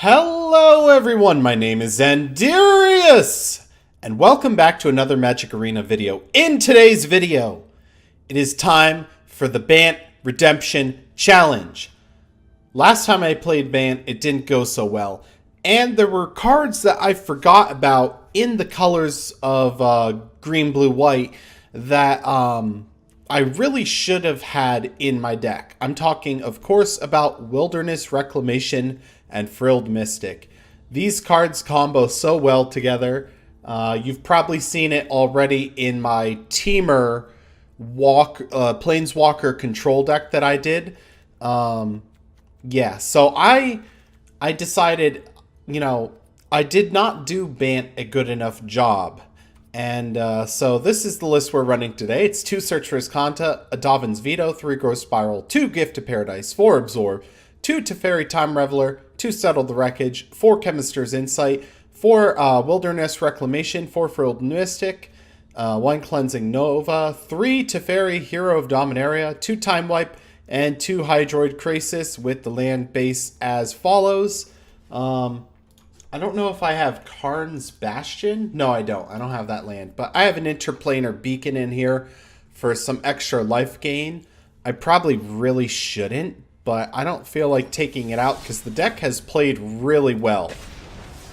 Hello everyone, my name is Xandierious, and welcome back to another Magic Arena video. In today's video, it is time for the Bant Redemption Challenge. Last time I played Bant, it didn't go so well, and there were cards that I forgot about in the colors of green, blue, white that I really should have had in my deck. I'm talking, of course, about Wilderness Reclamation and Frilled Mystic. These cards combo so well together. You've probably seen it already in my Teamer Planeswalker control deck that I did. Yeah, so I decided, I did not do Bant a good enough job. And so this is the list we're running today. It's 2 Searcher's Kanta, a Dovin's Veto, 3 Growth Spiral, 2 Gift of Paradise, 4 Absorb, 2 Teferi Time Reveler, 2 Settle the Wreckage, 4 Chemister's Insight, 4 Wilderness Reclamation, 4 Frilled Mystic, 1 Cleansing Nova, 3 Teferi Hero of Dominaria, 2 Time Wipe, and 2 Hydroid Krasis with the land base as follows. I don't know if I have Karn's Bastion. No, I don't. I don't have that land. But I have an Interplanar Beacon in here for some extra life gain. I probably really shouldn't, but I don't feel like taking it out because the deck has played really well.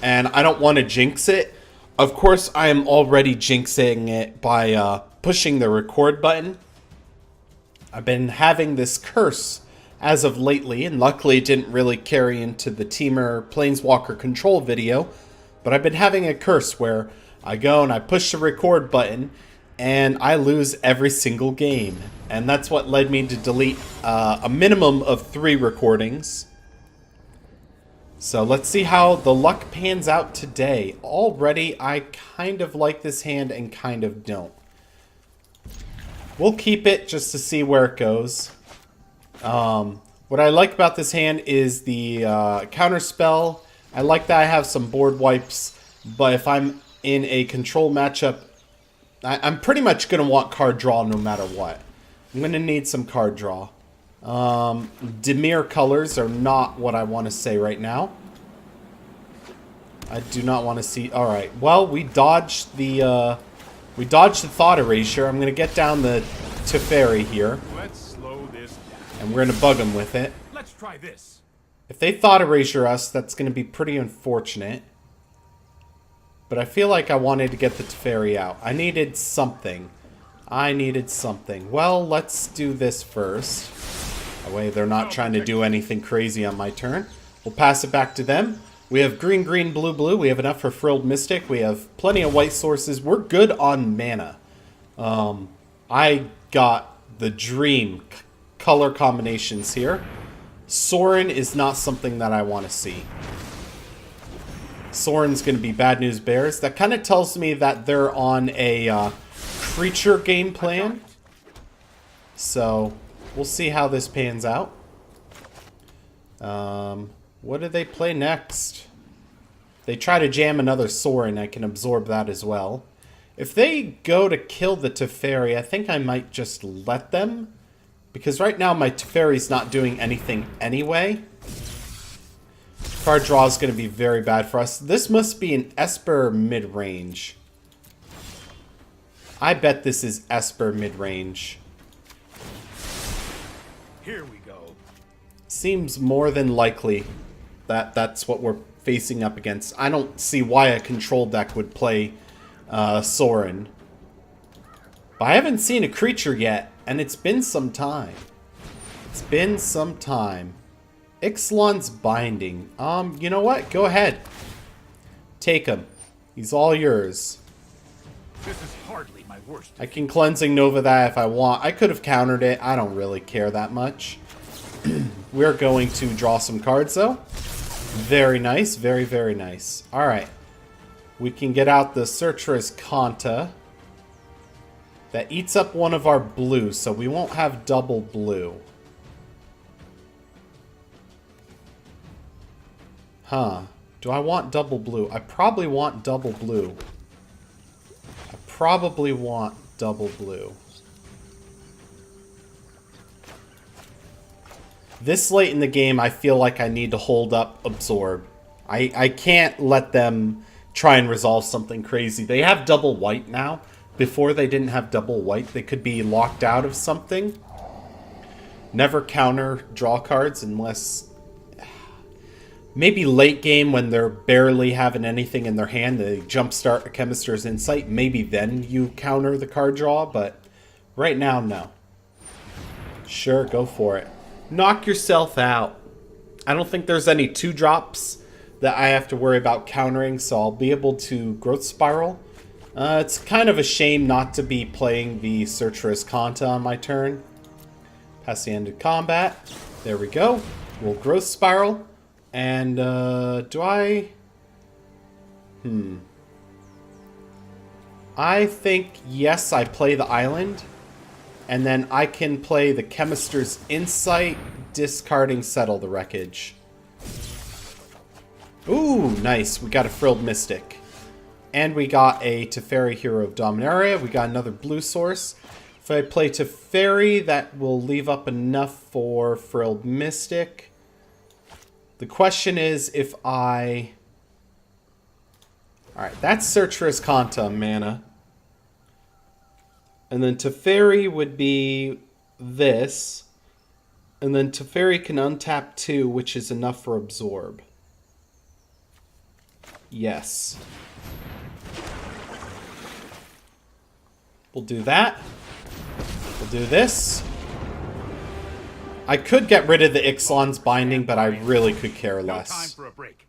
And I don't want to jinx it. Of course, I am already jinxing it by pushing the record button. I've been having this curse as of lately, and luckily it didn't really carry into the Teamer Planeswalker control video, but I've been having a curse where I go and I push the record button and I lose every single game. And that's what led me to delete a minimum of 3 recordings. So let's see how the luck pans out today. Already I kind of like this hand and kind of don't. We'll keep it just to see where it goes. What I like about this hand is the counter spell. I like that I have some board wipes, but if I'm in a control matchup, I'm pretty much going to want card draw no matter what. I'm going to need some card draw. Dimir colors are not what I want to say right now. I do not want to see... Alright, well, we dodged the Thought Erasure. I'm going to get down the Teferi here. Let's slow this down. And we're going to bug them with it. Let's try this. If they Thought Erasure us, that's going to be pretty unfortunate. But I feel like I wanted to get the Teferi out. I needed something. Well, let's do this first. That way they're not trying to do anything crazy on my turn. We'll pass it back to them. We have green, green, blue, blue. We have enough for Frilled Mystic. We have plenty of white sources. We're good on mana. I got the dream color combinations here. Sorin is not something that I want to see. Sorin's going to be Bad News Bears. That kind of tells me that they're on a creature game plan. So we'll see how this pans out. What do they play next? They try to jam another Sorin. I can absorb that as well. If they go to kill the Teferi, I think I might just let them. Because right now my Teferi's not doing anything anyway. Card draw is going to be very bad for us. This must be an Esper mid-range. I bet this is Esper mid-range. Here we go. Seems more than likely that that's what we're facing up against. I don't see why a control deck would play Sorin. But I haven't seen a creature yet, and it's been some time. Ixalan's Binding. You know what? Go ahead. Take him. He's all yours. This is hardly my worst. I can Cleansing Nova that if I want. I could have countered it. I don't really care that much. We're going to draw some cards, though. Very nice. Very, very nice. Alright. We can get out the Searcher's Kanta. That eats up one of our blues, so we won't have double blue. Huh. Do I want double blue? I probably want double blue. This late in the game, I feel like I need to hold up Absorb. I can't let them try and resolve something crazy. They have double white now. Before they didn't have double white. They could be locked out of something. Never counter draw cards unless... Maybe late game when they're barely having anything in their hand. They jumpstart a Chemister's Insight. Maybe then you counter the card draw. But right now, no. Sure, go for it. Knock yourself out. I don't think there's any 2-drops that I have to worry about countering, so I'll be able to Growth Spiral. It's kind of a shame not to be playing the Xandierious Kanta on my turn. Past the end of combat. There we go. We'll Growth Spiral. And, do I... I think, yes, I play the island. And then I can play the Chemister's Insight, discarding Settle the Wreckage. Ooh, nice. We got a Frilled Mystic. And we got a Teferi, Hero of Dominaria. We got another blue source. If I play Teferi, that will leave up enough for Frilled Mystic. The question is if I... Alright, that's Xandierious Kanta mana. And then Teferi would be this. And then Teferi can untap 2, which is enough for Absorb. Yes. We'll do that. We'll do this. I could get rid of the Ixalan's Binding, but I really could care less. No time for a break.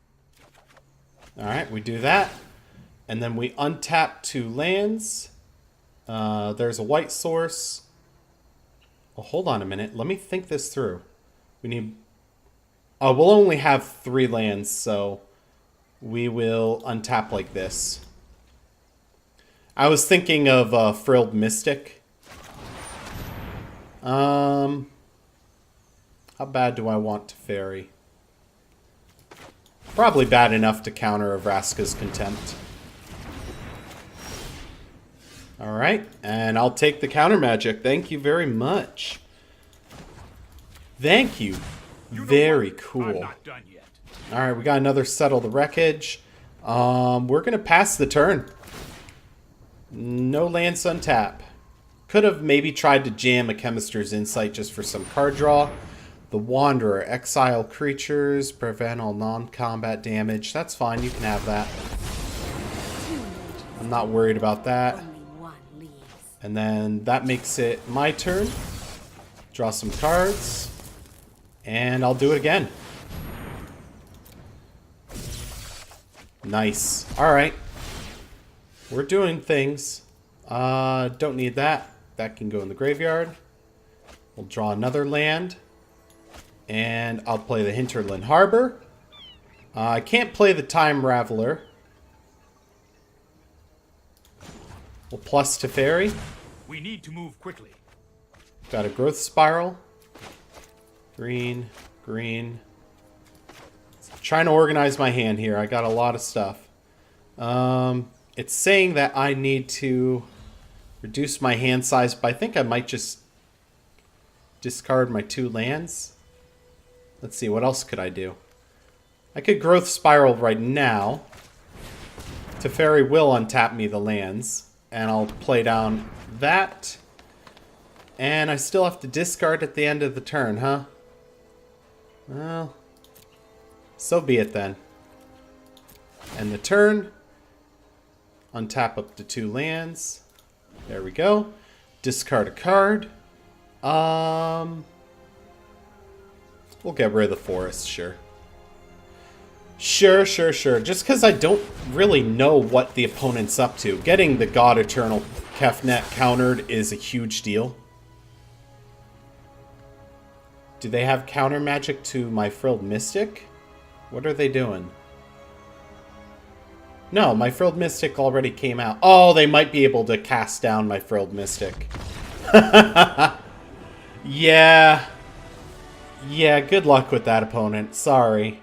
Alright, we do that. And then we untap 2 lands. There's a white source. Oh, hold on a minute. Let me think this through. We need... Oh, we'll only have 3 lands, so... We will untap like this. I was thinking of Frilled Mystic. How bad do I want Teferi? Probably bad enough to counter Vraska's Contempt. Alright, and I'll take the counter magic. Thank you very much. Thank you. Very cool. I'm not done yet. Alright, we got another Settle the Wreckage. We're going to pass the turn. No lands untap. Could have maybe tried to jam a Chemister's Insight just for some card draw. The Wanderer. Exile creatures. Prevent all non-combat damage. That's fine. You can have that. I'm not worried about that. And then that makes it my turn. Draw some cards. And I'll do it again. Nice. Alright. We're doing things. Don't need that. That can go in the graveyard. We'll draw another land. And I'll play the Hinterland Harbor. I can't play the Time Raveler. We'll plus Teferi. We need to move quickly. Got a Growth Spiral. Green, green. Trying to organize my hand here. I got a lot of stuff. It's saying that I need to reduce my hand size, but I think I might just discard my 2 lands. Let's see, what else could I do? I could Growth Spiral right now. Teferi will untap me the lands, and I'll play down that. And I still have to discard at the end of the turn, huh? Well, so be it then. And the turn. Untap up to 2 lands. There we go. Discard a card. We'll get rid of the forest, sure. Sure. Just because I don't really know what the opponent's up to. Getting the God Eternal Kefnet countered is a huge deal. Do they have counter magic to my Frilled Mystic? What are they doing? No, my Frilled Mystic already came out. Oh, they might be able to cast down my Frilled Mystic. Yeah. Yeah, good luck with that, opponent. Sorry.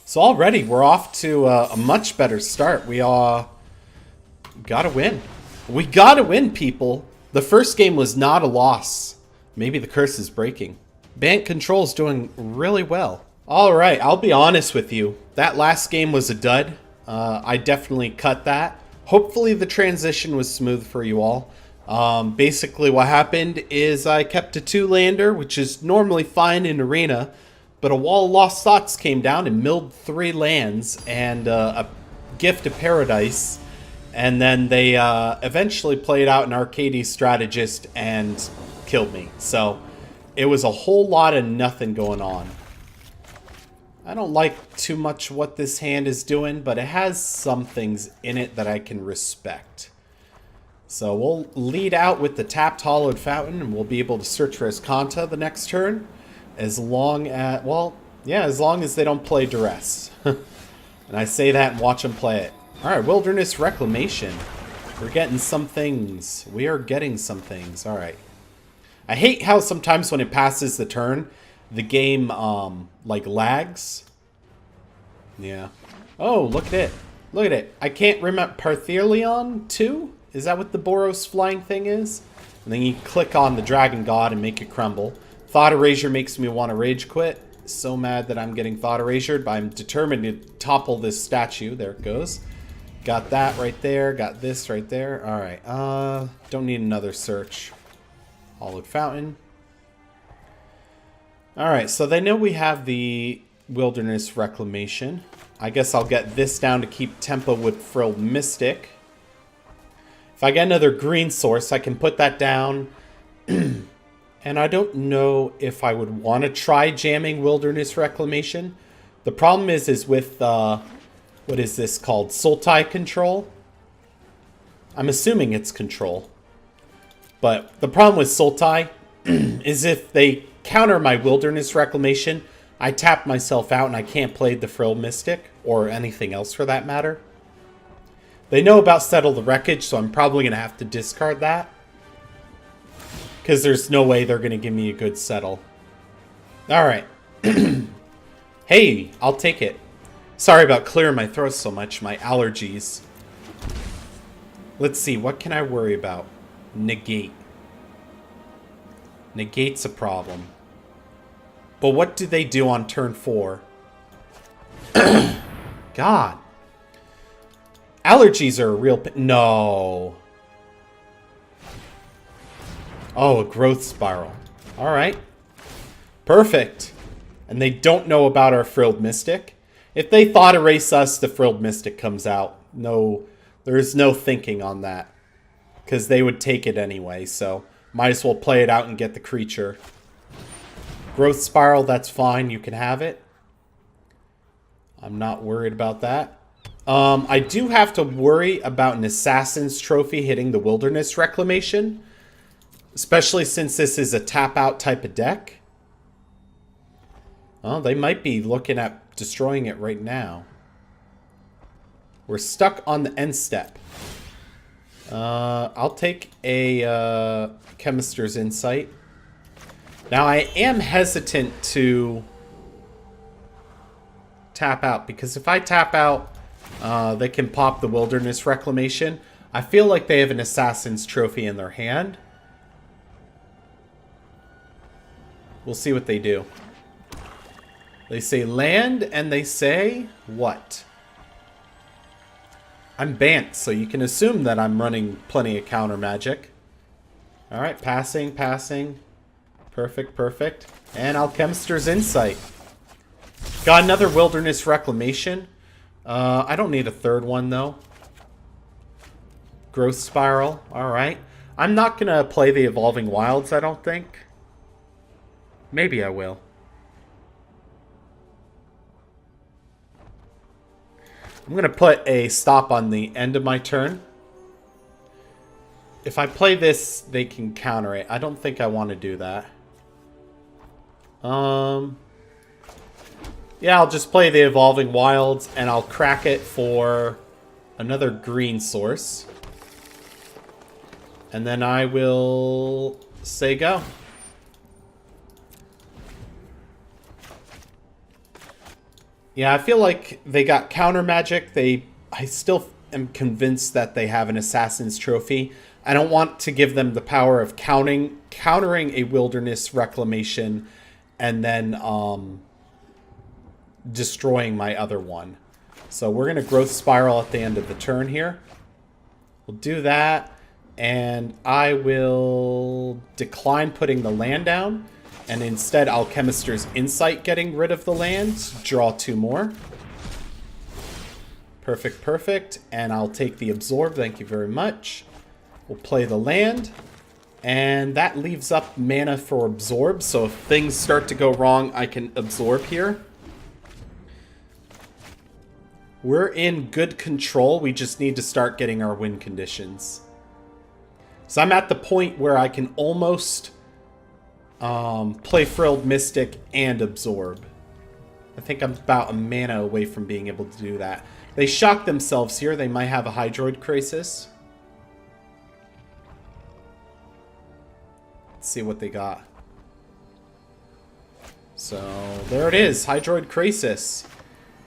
So already we're off to a much better start. We gotta win. We gotta win, people. The first game was not a loss. Maybe the curse is breaking. Bant Control is doing really well. All right, I'll be honest with you. That last game was a dud. I definitely cut that. Hopefully the transition was smooth for you all. Basically what happened is I kept a 2-lander, which is normally fine in Arena, but a Wall of Lost Thoughts came down and milled 3 lands and a Gift of Paradise. And then they eventually played out an Arcady Strategist and killed me. So it was a whole lot of nothing going on. I don't like too much what this hand is doing, but it has some things in it that I can respect. So we'll lead out with the tapped Hollowed Fountain, and we'll be able to search for Escanta the next turn. As long as, well, yeah, as long as they don't play Duress. And I say that and watch them play it. Alright, Wilderness Reclamation. We're getting some things. We are getting some things. Alright. I hate how sometimes when it passes the turn, the game, like, lags. Yeah. Oh, look at it. Look at it. I can't remember. Parthelion 2? Is that what the Boros flying thing is? And then you click on the Dragon God and make it crumble. Thought Erasure makes me want to rage quit. So mad that I'm getting Thought Erasured, but I'm determined to topple this statue. There it goes. Got that right there. Got this right there. Alright. Don't need another search. Hollowed Fountain. Alright, so they know we have the Wilderness Reclamation. I guess I'll get this down to keep tempo with Frilled Mystic. If I get another green source, I can put that down. And I don't know if I would want to try jamming Wilderness Reclamation. The problem is with, what is this called? Sultai Control? I'm assuming it's Control. But the problem with Sultai is if they counter my Wilderness Reclamation, I tap myself out and I can't play the Frill Mystic, or anything else for that matter. They know about Settle the Wreckage, so I'm probably going to have to discard that. Because there's no way they're going to give me a good settle. Alright. Hey, I'll take it. Sorry about clearing my throat so much, my allergies. Let's see, what can I worry about? Negate. Negate's a problem. But what do they do on turn 4? God. Allergies are a real... No. Oh, a growth spiral. Alright. Perfect. And they don't know about our Frilled Mystic. If they thought erase us, the Frilled Mystic comes out. No, there's no thinking on that. Because they would take it anyway, so might as well play it out and get the creature. Growth spiral, that's fine. You can have it. I'm not worried about that. I do have to worry about an Assassin's Trophy hitting the Wilderness Reclamation. Especially since this is a tap-out type of deck. Oh, they might be looking at destroying it right now. We're stuck on the end step. I'll take a Chemister's Insight. Now, I am hesitant to tap out, because if I tap out, they can pop the Wilderness Reclamation. I feel like they have an Assassin's Trophy in their hand. We'll see what they do. They say land, and they say what? I'm Bant, so you can assume that I'm running plenty of counter magic. Alright, passing, passing. Perfect, perfect. And Alchemister's Insight. Got another Wilderness Reclamation. I don't need a third one, though. Growth Spiral. Alright. I'm not going to play the Evolving Wilds, I don't think. Maybe I will. I'm going to put a stop on the end of my turn. If I play this, they can counter it. I don't think I want to do that. Yeah, I'll just play the Evolving Wilds, and I'll crack it for another green source. And then I will say go. Yeah, I feel like they got counter magic. I still am convinced that they have an Assassin's Trophy. I don't want to give them the power of countering a Wilderness Reclamation and then destroying my other one. So we're going to growth spiral at the end of the turn here. We'll do that. And I will decline putting the land down. And instead, Alchemister's Insight getting rid of the land. Draw 2 more. Perfect, perfect. And I'll take the Absorb. Thank you very much. We'll play the land. And that leaves up mana for Absorb. So if things start to go wrong, I can Absorb here. We're in good control. We just need to start getting our win conditions. So I'm at the point where I can almost play Frilled Mystic and Absorb. I think I'm about a mana away from being able to do that. They shock themselves here. They might have a Hydroid Crisis. Let's see what they got. So there it is. Hydroid Crisis.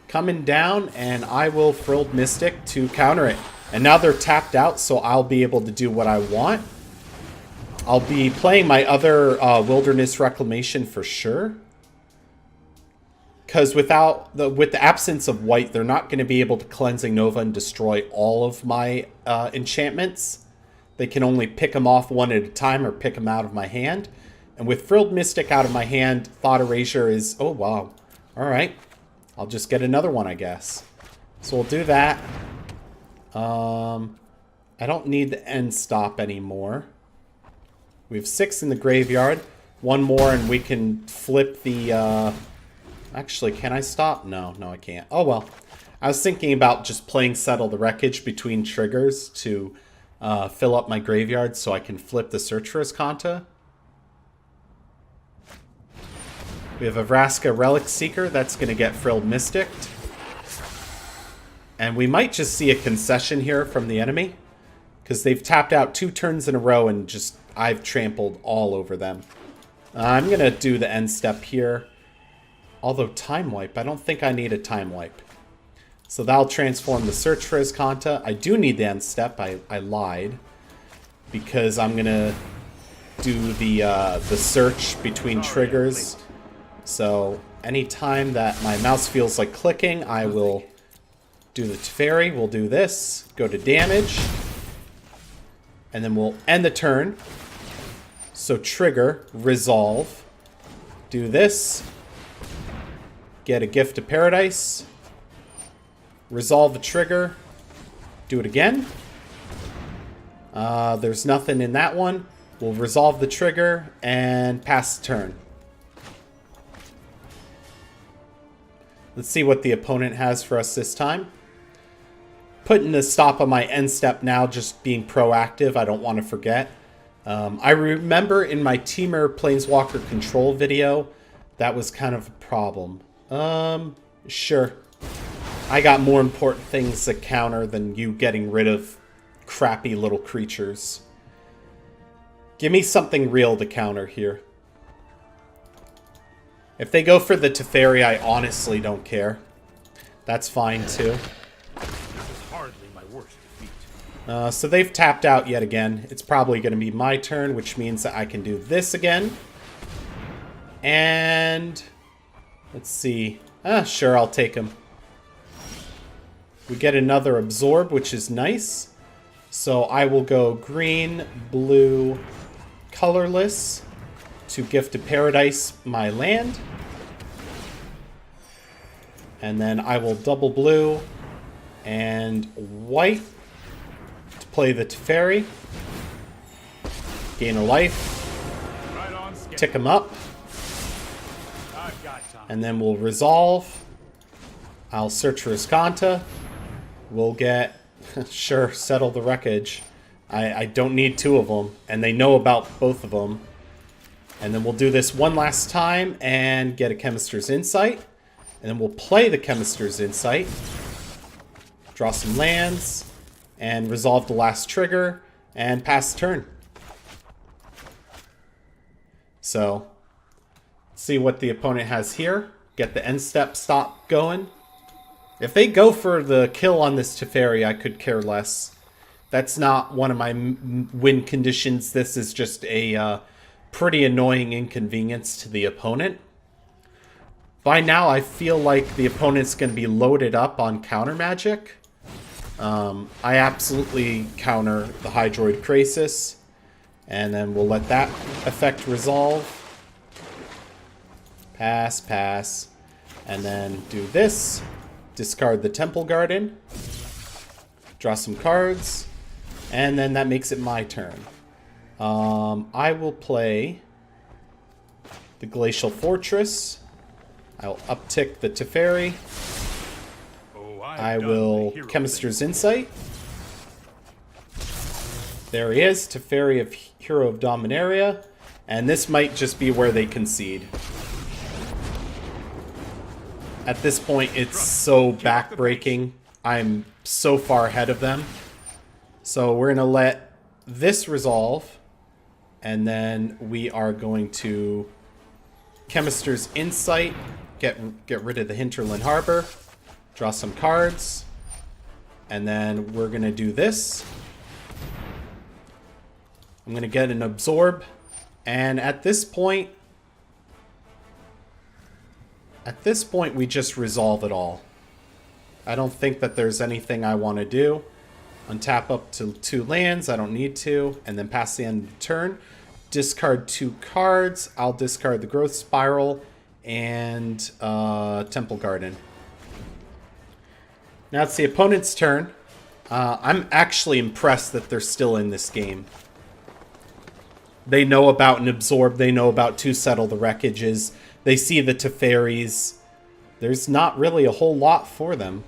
Coming down, and I will Frilled Mystic to counter it. And now they're tapped out, so I'll be able to do what I want. I'll be playing my other Wilderness Reclamation for sure. Because with the absence of white, they're not going to be able to Cleansing Nova and destroy all of my enchantments. They can only pick them off one at a time or pick them out of my hand. And with Frilled Mystic out of my hand, Thought Erasure is... Oh, wow. Alright. I'll just get another one, I guess. So we'll do that. I don't need the end stop anymore. We have 6 in the graveyard. 1 more and we can flip the... Actually, can I stop? No, I can't. Oh, well. I was thinking about just playing Settle the Wreckage between triggers to fill up my graveyard so I can flip the Search for Azcanta. We have a Vraska Relic Seeker that's going to get Frilled Mystic. And we might just see a concession here from the enemy. Because they've tapped out 2 turns in a row and just I've trampled all over them. I'm going to do the end step here. Although Time Wipe, I don't think I need a Time Wipe. So that'll transform the Search for Azcanta. I do need the end step. I lied. Because I'm going to do the search between triggers. So anytime that my mouse feels like clicking, I will do the Teferi. We'll do this. Go to damage. And then we'll end the turn. So trigger, resolve. Do this. Get a Gift of Paradise. Resolve the trigger. Do it again. There's nothing in that one. We'll resolve the trigger and pass the turn. Let's see what the opponent has for us this time. Putting a stop on my end step now, just being proactive. I don't want to forget. I remember in my Teamer Planeswalker Control video, that was kind of a problem. Sure. I got more important things to counter than you getting rid of crappy little creatures. Give me something real to counter here. If they go for the Teferi, I honestly don't care. That's fine too. Hardly my worst defeat. So they've tapped out yet again. It's probably going to be my turn, which means that I can do this again. And let's see. Sure, I'll take him. We get another Absorb, which is nice. So I will go green, blue, colorless to Gift of Paradise my land. And then I will double blue and white to play the Teferi. Gain a life. Right on, Tick him up. I've got time. And then we'll resolve. I'll search for Azcanta. We'll get... Sure, Settle the Wreckage. I don't need 2 of them. And they know about both of them. And then we'll do this one last time and get a Chemister's Insight. And then we'll play the Chemister's Insight. Draw some lands. And resolve the last trigger. And pass the turn. So, let's see what the opponent has here. Get the end step stop going. If they go for the kill on this Teferi, I could care less. That's not one of my win conditions. This is just a pretty annoying inconvenience to the opponent. by now I feel like the opponent's going to be loaded up on counter magic. I absolutely counter the Hydroid Krasis, and then we'll let that effect resolve. Pass, pass, and then do this. Discard the Temple Garden. Draw some cards, and then that makes it my turn. I will play the Glacial Fortress. I'll uptick the Teferi. I will Chemist's Insight. There he is, Teferi of Hero of Dominaria. And this might just be where they concede. At this point, it's so backbreaking. I'm so far ahead of them. So we're going to let this resolve. And then we are going to Chemist's Insight. Get rid of the Hinterland Harbor. Draw some cards. And then we're going to do this. I'm going to get an Absorb. And at this point, we just resolve it all. I don't think that there's anything I want to do. Untap up to 2 lands. I don't need to. And then pass the end of the turn. Discard 2 cards. I'll discard the Growth Spiral and Temple Garden. Now it's the opponent's turn. I'm actually impressed that they're still in this game. They know about an Absorb. They know about 2 Settle the Wreckages. They see the Teferis. There's not really a whole lot for them.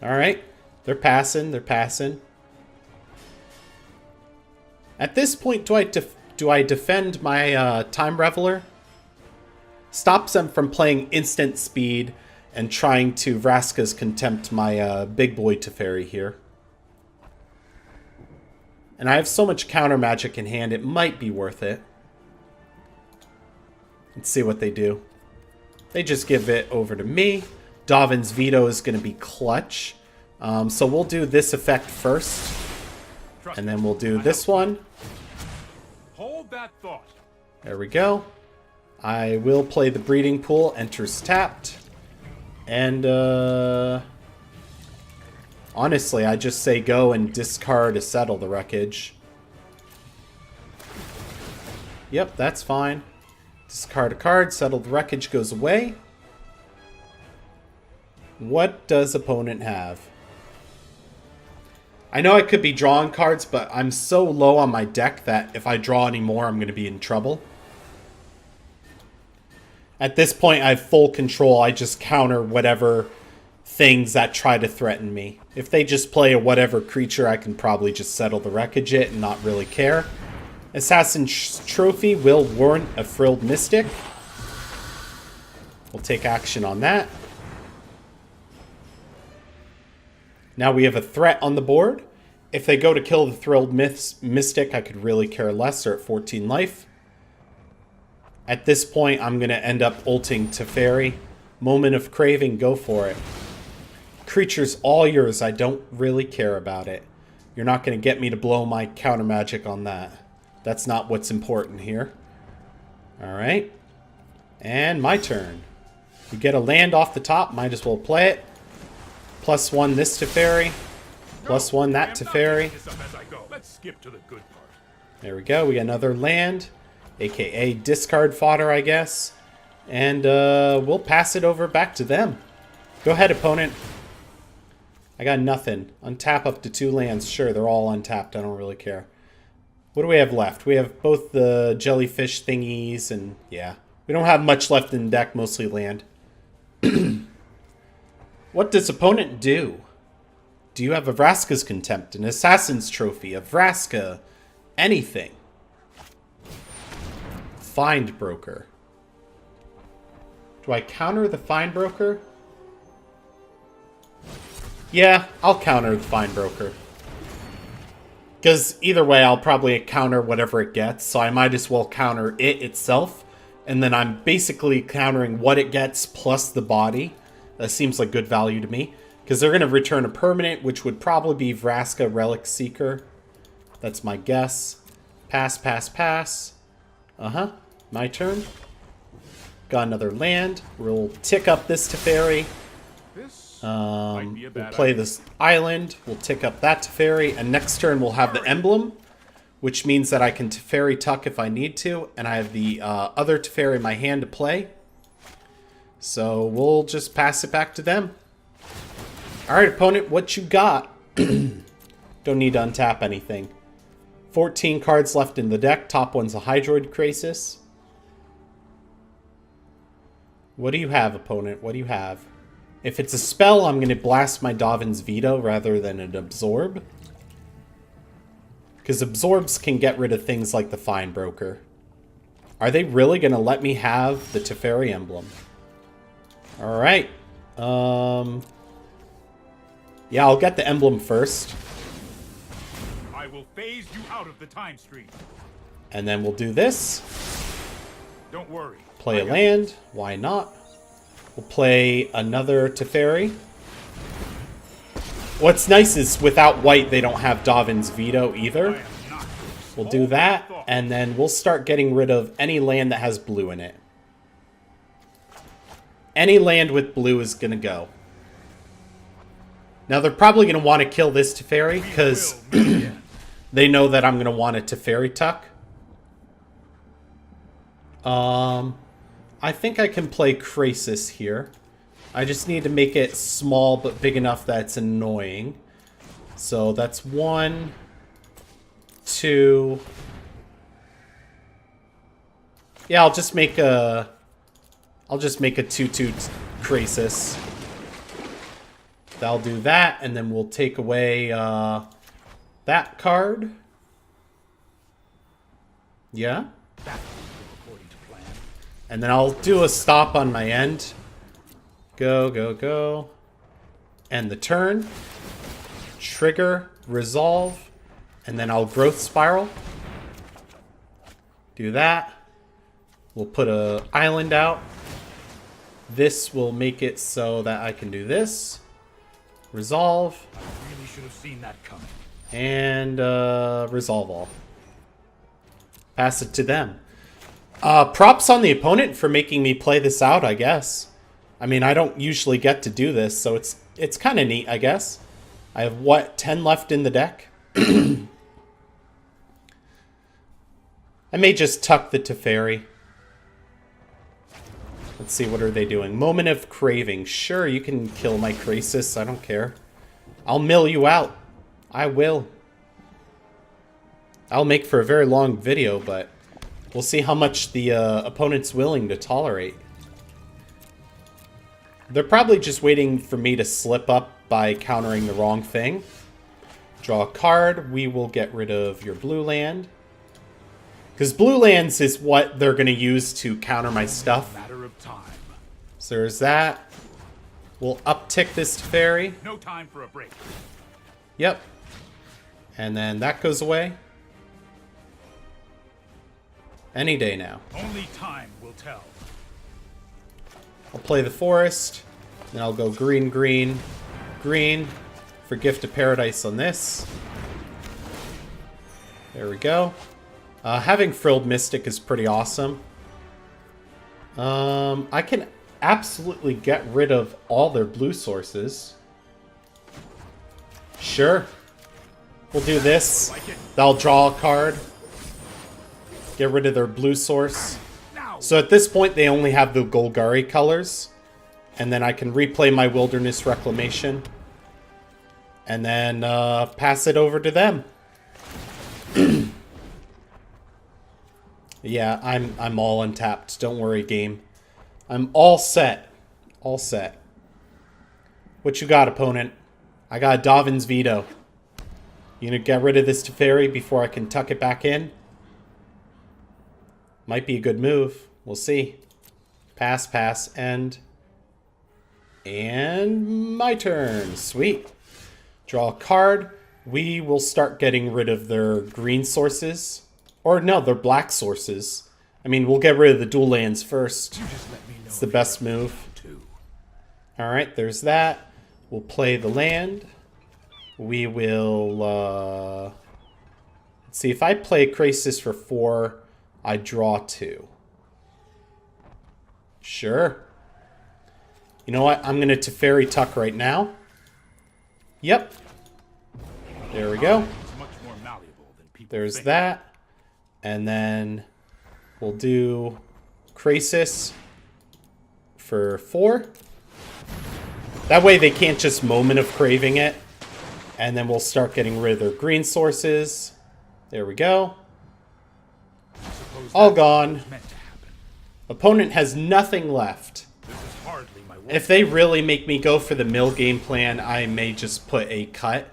Alright. They're passing. They're passing. At this point, do I defend my Time Reveler? Stops them from playing instant speed and trying to Vraska's Contempt my big boy Teferi here. And I have so much counter magic in hand, it might be worth it. Let's see what they do. They just give it over to me. Dovin's Veto is going to be clutch. So we'll do this effect first. And then we'll do this one. Hold that thought. There we go. I will play the Breeding Pool. Enters tapped. And, honestly, I just say go and discard to Settle the Wreckage. Yep, that's fine. Discard a card, Settle the Wreckage goes away. What does opponent have? I know I could be drawing cards, but I'm so low on my deck that if I draw any more, I'm going to be in trouble. At this point, I have full control. I just counter whatever things that try to threaten me. If they just play a whatever creature, I can probably just Settle the Wreckage it and not really care. Assassin's Trophy will warrant a Frilled Mystic. We'll take action on that. Now we have a threat on the board. If they go to kill the Thrilled Mystic, I could really care less. They're at 14 life. At this point, I'm going to end up ulting Teferi. Moment of Craving, go for it. Creature's all yours. I don't really care about it. You're not going to get me to blow my counter magic on that. That's not what's important here. Alright. And my turn. We get a land off the top. Might as well play it. +1 this Teferi. +1 that Teferi. Let's skip to the good part. There we go. We got another land. AKA discard fodder, I guess. And we'll pass it over back to them. Go ahead, opponent. I got nothing. Untap up to 2 lands. Sure, they're all untapped. I don't really care. What do we have left? We have both the jellyfish thingies and, yeah. We don't have much left in the deck, mostly land. What does opponent do? Do you have a Vraska's Contempt, an Assassin's Trophy, a Vraska, anything? Find Broker. Do I counter the Find Broker? Yeah, I'll counter the Find Broker. Because either way, I'll probably counter whatever it gets, so I might as well counter it itself. And then I'm basically countering what it gets plus the body. That seems like good value to me. Because they're going to return a permanent, which would probably be Vraska Relic Seeker. That's my guess. Pass, pass, pass. Uh-huh. My turn. Got another land. We'll tick up this Teferi. This might be a We'll bad play idea. this island. We'll tick up that Teferi. And next turn we'll have the emblem, which means that I can Teferi tuck if I need to. And I have the other Teferi in my hand to play. So we'll just pass it back to them. Alright, opponent, what you got? Don't need to untap anything. 14 cards left in the deck. Top one's a Hydroid Crisis. What do you have, opponent? What do you have? If it's a spell, I'm going to blast my Dovin's Veto rather than an Absorb. Because Absorbs can get rid of things like the Fine Broker. Are they really going to let me have the Teferi emblem? Alright. Yeah, I'll get the emblem first. I will phase you out of the time stream. And then we'll do this. Don't worry. Play a land. Why not? We'll play another Teferi. What's nice is without white, they don't have Dovin's Veto either. We'll do that, and then we'll start getting rid of any land that has blue in it. Any land with blue is going to go. Now, they're probably going to want to kill this Teferi, because they know that I'm going to want a Teferi tuck. I think I can play Crisis here. I just need to make it small but big enough that it's annoying. So that's 1, 2. Yeah, I'll just make a 2/2 Crisis. That'll do that, and then we'll take away that card. Yeah. And then I'll do a stop on my end. Go, go, go. End the turn. Trigger, resolve. And then I'll growth spiral. Do that. We'll put a island out. This will make it so that I can do this. Resolve. I really should have seen that coming. And resolve all. Pass it to them. Props on the opponent for making me play this out, I guess. I mean, I don't usually get to do this, so it's kind of neat, I guess. I have, what, 10 left in the deck? I may just tuck the Teferi. Let's see, what are they doing? Moment of Craving. Sure, you can kill my Crisis. I don't care. I'll mill you out. I will. I'll make for a very long video, but we'll see how much the opponent's willing to tolerate. They're probably just waiting for me to slip up by countering the wrong thing. Draw a card. We will get rid of your blue land. Because blue lands is what they're going to use to counter my stuff. Matter of time. So there's that. We'll uptick this Teferi. No time for a break. Yep. And then that goes away. Any day now. Only time will tell. I'll play the forest. Then I'll go green, green, green for Gift of Paradise on this. There we go. Having Frilled Mystic is pretty awesome. I can absolutely get rid of all their blue sources. Sure. We'll do this. They'll draw a card. Get rid of their blue source. So at this point, they only have the Golgari colors. And then I can replay my Wilderness Reclamation. And then pass it over to them. Yeah, I'm all untapped. Don't worry, game. I'm all set. All set. What you got, opponent? I got Dovin's Veto. You gonna get rid of this Teferi before I can tuck it back in? Might be a good move. We'll see. Pass, pass, end. And my turn. Sweet. Draw a card. We will start getting rid of their green sources. Or no, their black sources. I mean, we'll get rid of the dual lands first. It's the best move. Alright, there's that. We'll play the land. We will... let's see, if I play Crisis for 4, I draw 2. Sure. You know what? I'm going to Teferi Tuck right now. Yep. There we go. It's much more malleable than people There's think. that. And then we'll do Krasis for 4. That way they can't just moment of craving it. And then we'll start getting rid of their green sources. There we go. Suppose All that's gone. what was meant to happen. Opponent has nothing left. This is hardly my work. If they really make me go for the mill game plan, I may just put a cut.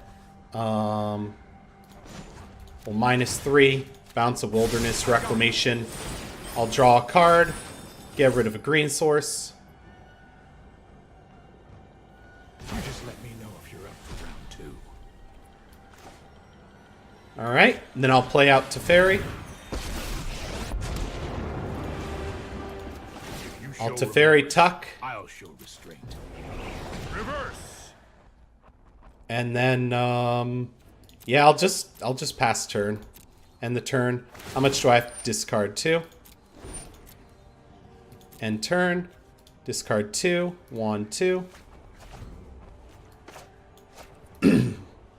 Well, -3. Bounce a Wilderness Reclamation. I'll draw a card. Get rid of a green source. You just let me know if you're up for round 2. Alright, then I'll play out Teferi. If you I'll show Teferi remorse, Tuck. I'll show restraint. Reverse. And then, yeah, I'll just pass turn. End the turn. How much do I have to discard? 2. End turn. Discard 2. 1, 2.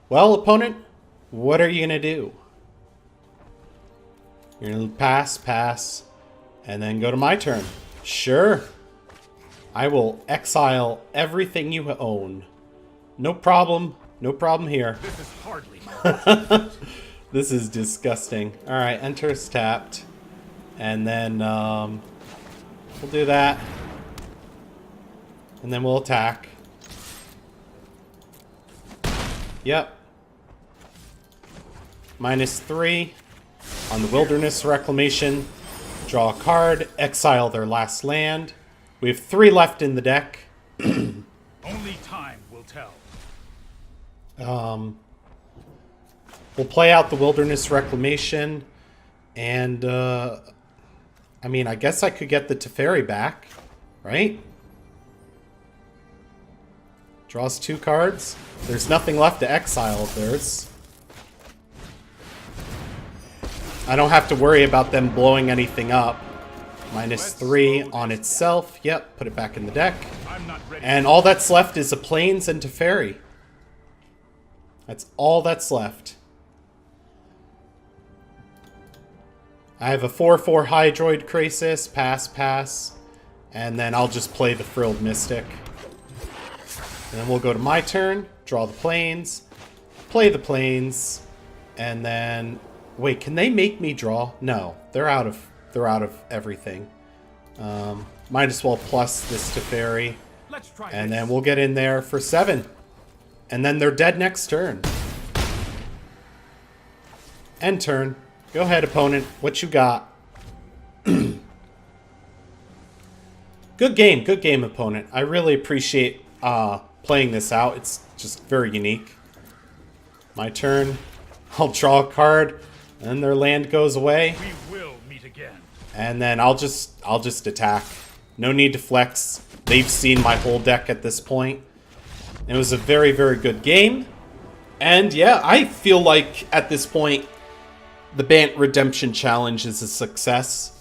Well, opponent, what are you going to do? You're going to pass, and then go to my turn. Sure. I will exile everything you own. No problem. No problem here. This is hardly my This is disgusting. Alright, enters tapped. And then, we'll do that. And then we'll attack. Yep. -3 on the Wilderness Reclamation. Draw a card, exile their last land. We have 3 left in the deck. Only time will tell. We'll play out the Wilderness Reclamation. And, I mean, I guess I could get the Teferi back, right? Draws 2 cards. There's nothing left to exile of theirs. I don't have to worry about them blowing anything up. -3 on itself. Yep, put it back in the deck. I'm not ready. And all that's left is a Plains and Teferi. That's all that's left. I have a 4/4 Hydroid Krasis. Pass. And then I'll just play the Frilled Mystic. And then we'll go to my turn. Draw the Plains. Play the Plains. And then... Wait, can they make me draw? No, they're out of everything. Might as well plus this Teferi. Let's try And this. then we'll get in there for 7. And then they're dead next turn. End turn. Go ahead, opponent. What you got? Good game, opponent. I really appreciate playing this out. It's just very unique. My turn. I'll draw a card, and their land goes away. We will meet again. And then I'll just attack. No need to flex. They've seen my whole deck at this point. It was a very, very good game. And yeah, I feel like at this point, the Bant Redemption Challenge is a success.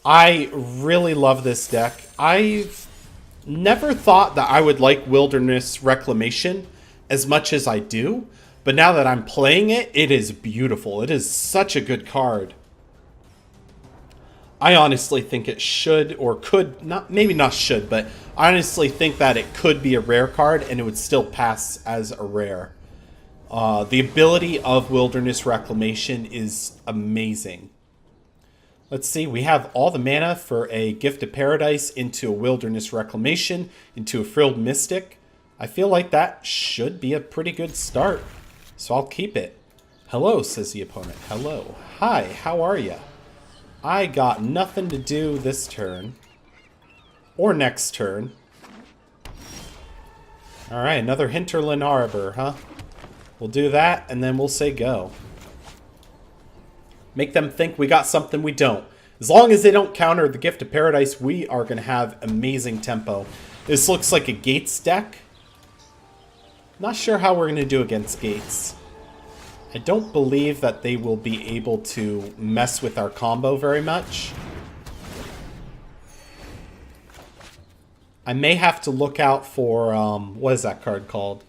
I really love this deck. I've never thought that I would like Wilderness Reclamation as much as I do. But now that I'm playing it, it is beautiful. It is such a good card. I honestly think it should or could, maybe not should, but I honestly think that it could be a rare card and it would still pass as a rare. The ability of Wilderness Reclamation is amazing. Let's see, we have all the mana for a Gift of Paradise into a Wilderness Reclamation, into a Frilled Mystic. I feel like that should be a pretty good start. So I'll keep it. Hello, says the opponent. Hello. Hi, how are ya? I got nothing to do this turn. Or next turn. Alright, another Hinterland Harbor, huh? We'll do that, and then we'll say go. Make them think we got something we don't. As long as they don't counter the Gift of Paradise, we are going to have amazing tempo. This looks like a Gates deck. Not sure how we're going to do against Gates. I don't believe that they will be able to mess with our combo very much. I may have to look out for, what is that card called?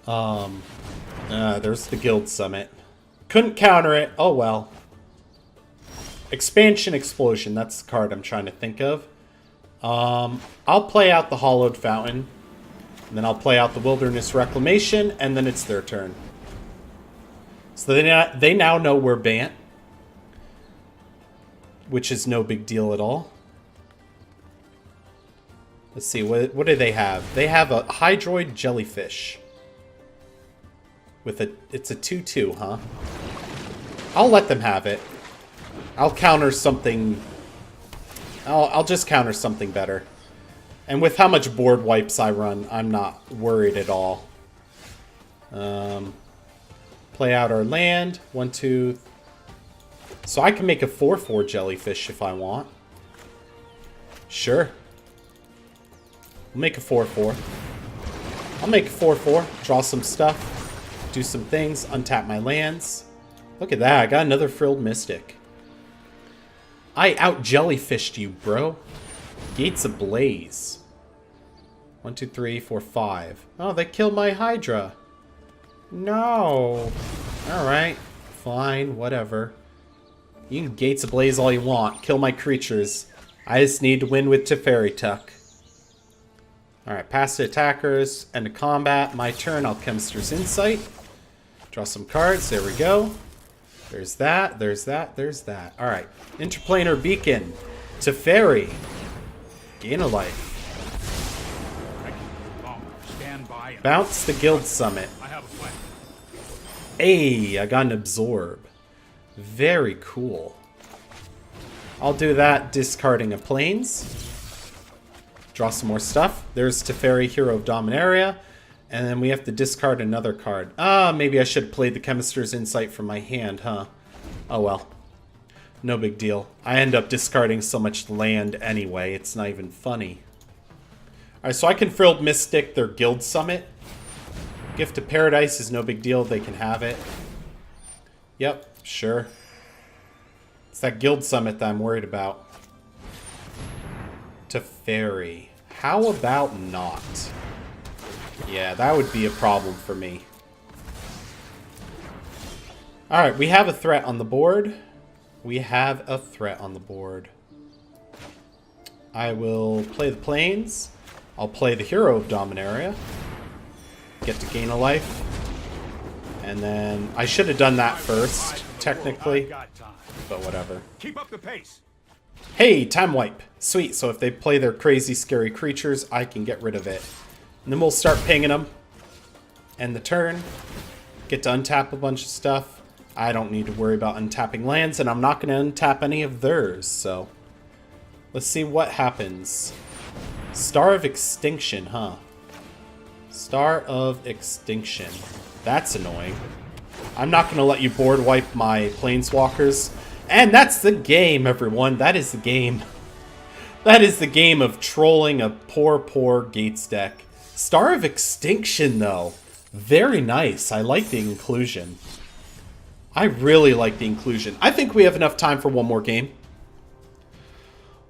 There's the Guild Summit. Couldn't counter it. Oh, well. Expansion Explosion. That's the card I'm trying to think of. I'll play out the Hollowed Fountain. And then I'll play out the Wilderness Reclamation. And then it's their turn. So they now know we're Bant. Which is no big deal at all. Let's see. What do they have? They have a Hydroid Jellyfish. It's a 2/2, huh? I'll let them have it. I'll counter something. I'll just counter something better. And with how much board wipes I run, I'm not worried at all. Play out our land. 1, 2. So I can make a 4/4 jellyfish if I want. Sure. I'll make a 4/4. I'll make a 4/4. Draw some stuff. Do some things. Untap my lands. Look at that. I got another Frilled Mystic. I out-jellyfished you, bro. Gates ablaze. 1, 2, 3, 4, 5. Oh, they killed my Hydra. No. Alright. Fine. Whatever. You can Gates ablaze all you want. Kill my creatures. I just need to win with Teferi Tuck. Alright. Pass the attackers. End of combat. My turn. I'll Chemist's Insight. Draw some cards. There we go. There's that. There's that. There's that. Alright. Interplanar Beacon. Teferi. Gain a life. Bounce the Guild Summit. Hey, I got an Absorb. Very cool. I'll do that discarding a Plains. Draw some more stuff. There's Teferi, Hero of Dominaria. And then we have to discard another card. Maybe I should have played the Chemist's Insight from my hand, huh? Oh well. No big deal. I end up discarding so much land anyway, it's not even funny. Alright, so I can Frilled Mystic their Guild Summit. Gift of Paradise is no big deal, they can have it. Yep, sure. It's that Guild Summit that I'm worried about. Teferi. How about not? Yeah, that would be a problem for me. Alright, we have a threat on the board. We have a threat on the board. I will play the Plains. I'll play the Hero of Dominaria. Get to gain a life. And then I should have done that first, technically. But whatever. Keep up the pace. Hey, time wipe. Sweet, so if they play their crazy scary creatures, I can get rid of it. And then we'll start pinging them. End the turn. Get to untap a bunch of stuff. I don't need to worry about untapping lands, and I'm not going to untap any of theirs, so... Let's see what happens. Star of Extinction, huh? Star of Extinction. That's annoying. I'm not going to let you board wipe my Planeswalkers. And that's the game, everyone. That is the game. That is the game of trolling a poor, poor Gates deck. Star of Extinction, though. Very nice. I like the inclusion. I really like the inclusion. I think we have enough time for one more game.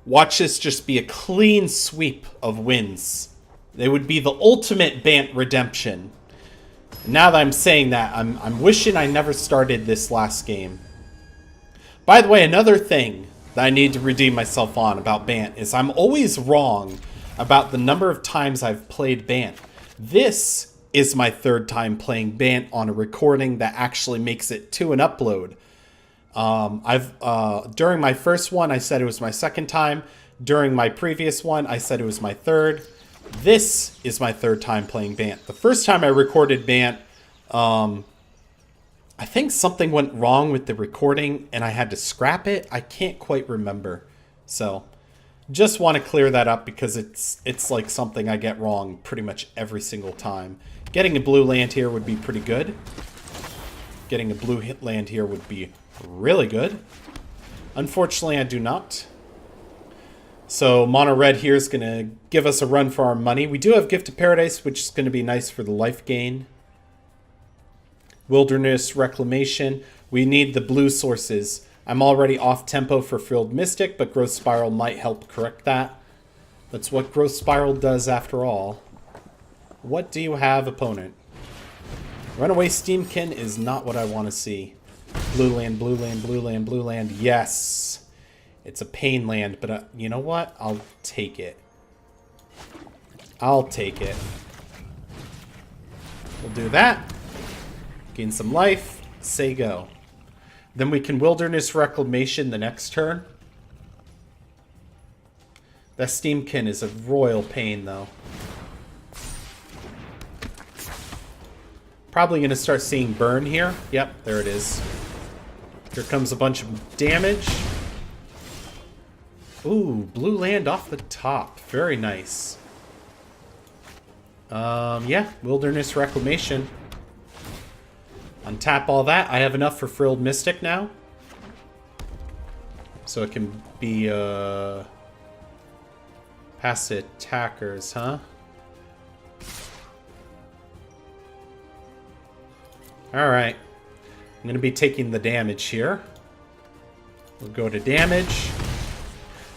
Watch this just be a clean sweep of wins. They would be the ultimate Bant redemption. Now that I'm saying that, I'm wishing I never started this last game. By the way, another thing that I need to redeem myself on about Bant is I'm always wrong about the number of times I've played Bant. This is my third time playing Bant on a recording that actually makes it to an upload. During my first one, I said it was my second time. During my previous one, I said it was my third. This is my third time playing Bant. The first time I recorded Bant, I think something went wrong with the recording and I had to scrap it. I can't quite remember. So, just want to clear that up because it's like something I get wrong pretty much every single time. Getting a blue land here would be pretty good. Getting a blue hit land here would be really good. Unfortunately, I do not. So mono red here is going to give us a run for our money. We do have Gift of Paradise, which is going to be nice for the life gain. Wilderness Reclamation. We need the blue sources. I'm already off tempo for Frilled Mystic, but Growth Spiral might help correct that. That's what Growth Spiral does after all. What do you have, opponent? Runaway Steamkin is not what I want to see. Blue land, blue land, blue land, blue land. Yes! It's a pain land, but you know what? I'll take it. I'll take it. We'll do that. Gain some life. Say go. Then we can Wilderness Reclamation the next turn. That Steamkin is a royal pain, though. Probably going to start seeing burn here. Yep, there it is. Here comes a bunch of damage. Ooh, blue land off the top. Very nice. Yeah, Wilderness Reclamation. Untap all that. I have enough for Frilled Mystic now. So it can be, past the attackers, huh? Alright. I'm going to be taking the damage here. We'll go to damage.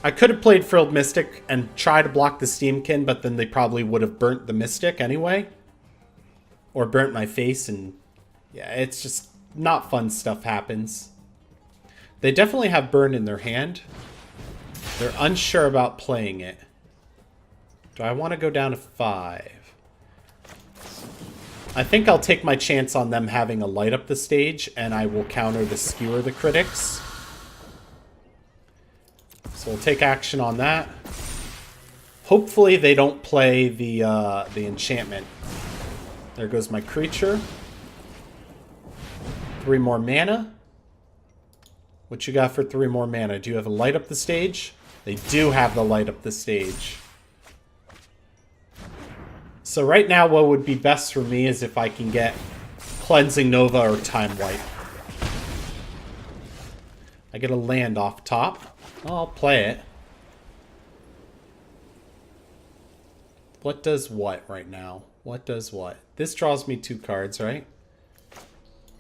I could have played Frilled Mystic and try to block the Steamkin, but then they probably would have burnt the Mystic anyway. Or burnt my face, and yeah, it's just not fun stuff happens. They definitely have burn in their hand. They're unsure about playing it. Do I want to go down to 5? I think I'll take my chance on them having a light up the stage, and I will counter the Skewer the Critics. So we'll take action on that. Hopefully they don't play the enchantment. There goes my creature. 3 more mana. What you got for 3 more mana? Do you have a light up the stage? They do have the light up the stage. So right now what would be best for me is if I can get Cleansing Nova or Time Wipe. I get a land off top. I'll play it. What does what right now? What does what? This draws me 2 cards, right?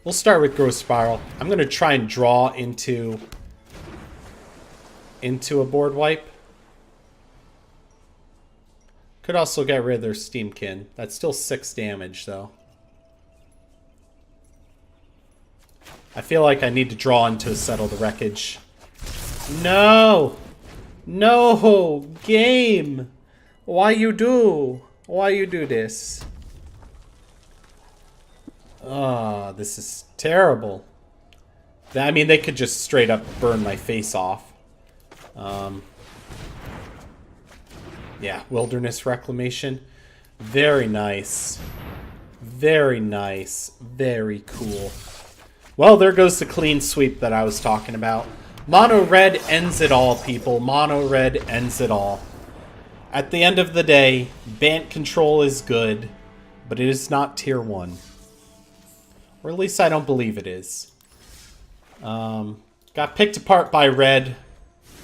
We'll start with Growth Spiral. I'm going to try and draw into a board wipe. Could also get rid of their Steamkin. That's still 6 damage, though. I feel like I need to draw into Settle the Wreckage. No! No! Game! Why you do? Why you do this? Ah, this is terrible. I mean, they could just straight up burn my face off. Yeah, Wilderness Reclamation. Very nice. Very nice. Very cool. Well, there goes the clean sweep that I was talking about. Mono red ends it all, people. Mono red ends it all. At the end of the day, Bant Control is good, but it is not tier 1. Or at least I don't believe it is. Got picked apart by red.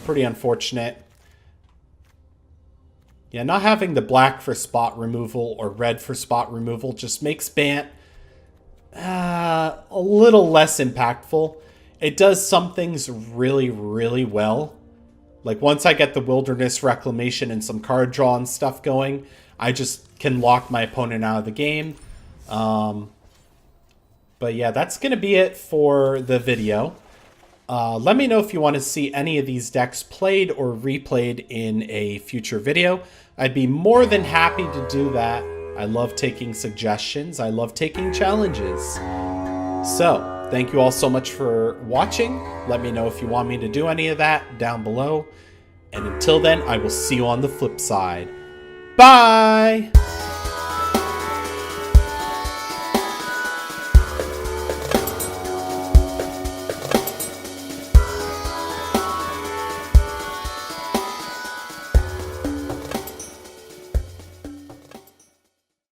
Pretty unfortunate. Yeah, not having the black for spot removal or red for spot removal just makes Bant a little less impactful. It does some things really, really well. Like once I get the Wilderness Reclamation and some card draw and stuff going, I just can lock my opponent out of the game. But yeah, that's going to be it for the video. Let me know if you want to see any of these decks played or replayed in a future video. I'd be more than happy to do that. I love taking suggestions. I love taking challenges. So, thank you all so much for watching. Let me know if you want me to do any of that down below. And until then, I will see you on the flip side. Bye!